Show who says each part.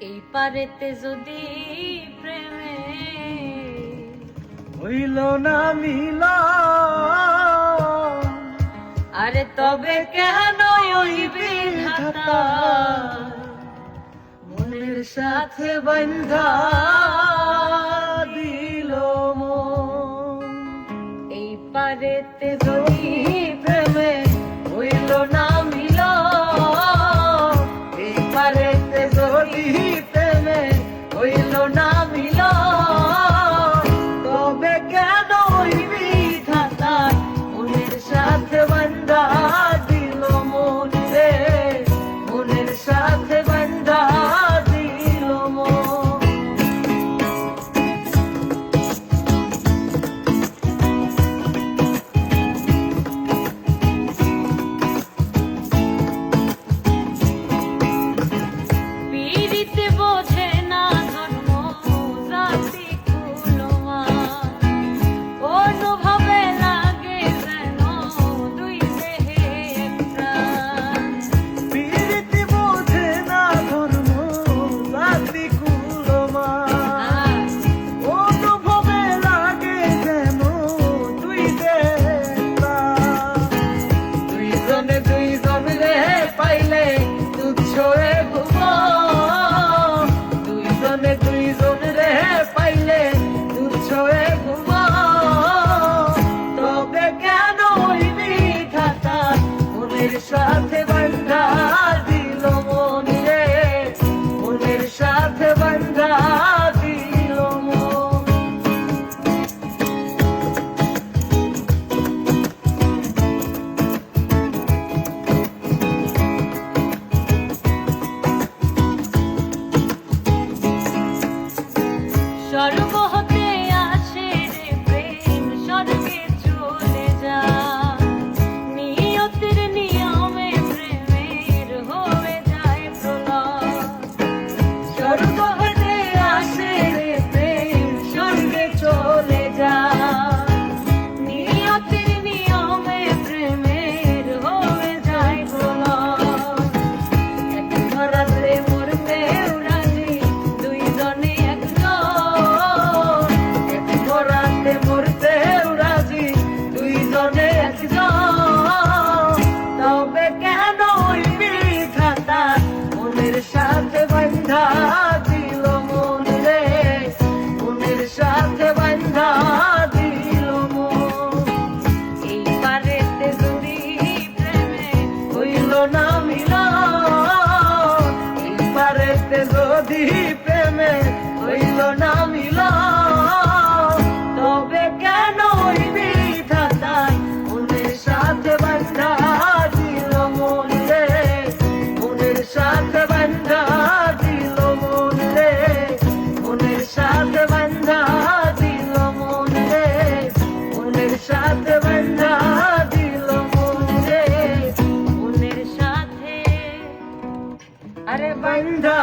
Speaker 1: এই পারেতে যদি প্রেমে
Speaker 2: হইল না মিল,
Speaker 1: আরে তবে কেন ওই বিধাতা
Speaker 2: মনের সাথে বন্ধা দিল মন।
Speaker 1: এই পারেতে যদি প্রেমে
Speaker 2: হইল না মিল, এই পারেতে যদি প্রেমে হইল না মিল, তবে কেন ওই বিধাতা মনের সাথে বন্ধা দিল মন রে, মনের সাথে বন্ধা দিল মন।
Speaker 1: পীড়িতে বোঝে না ধর্ম জাতি কুলমান, অনুভবে লাগে যেন দুই দেহে এক প্রাণ।
Speaker 2: পীড়িতে বোঝে না ধর্ম জাতি কুলমান, অনুভবে লাগে যেন দুই দেহটা। দুইজনে দুইজন রে পাইলে তুচ্ছ এ ভুবন, দুইজনে দুইজন রে পাইলে তুচ্ছ এ ভুবন, তবে কেন ওই বিধাতা মনের সাথে বন্ধা দিল মন রে, মনের সাথে বন্ধা দিল মন।
Speaker 1: স্বর্গ হতে আসে রে প্রেম, স্বর্গে চলে যা, নিয়তির নিয়মে প্রেমের হয়ে যায় প্রলয়।
Speaker 2: স্বর্গ হতে আসে রে প্রেম, স্বর্গে চলে যা,
Speaker 1: নিয়তির নিয়মে প্রেমের হয়ে যায় প্রলয়।
Speaker 2: এক ধরাতে মরতে রাজি দুইজনে একজন, এক ধরাতে মরতে রাজি দুইজনে একজন, তবে কেন ওই বিধাতা মনের সাথে বন্ধা দিল মন রে, মনের সাথে বন্ধা দিল মন।
Speaker 1: এই পারেতে যদি প্রেমে
Speaker 2: হইল না মিল, এই পারেতে যদি প্রেমে হইল না মিল, তবে কেন ওই বিধাতা মনের সাথে বন্ধা দিল মন রে, মনের সাথে বন্ধা দিল মন রে, মনের সাথে বন্ধা দিল মন রে, মনের সাথে বন্ধা দিল মন রে,
Speaker 1: মনের সাথে
Speaker 2: আরে বন্ধা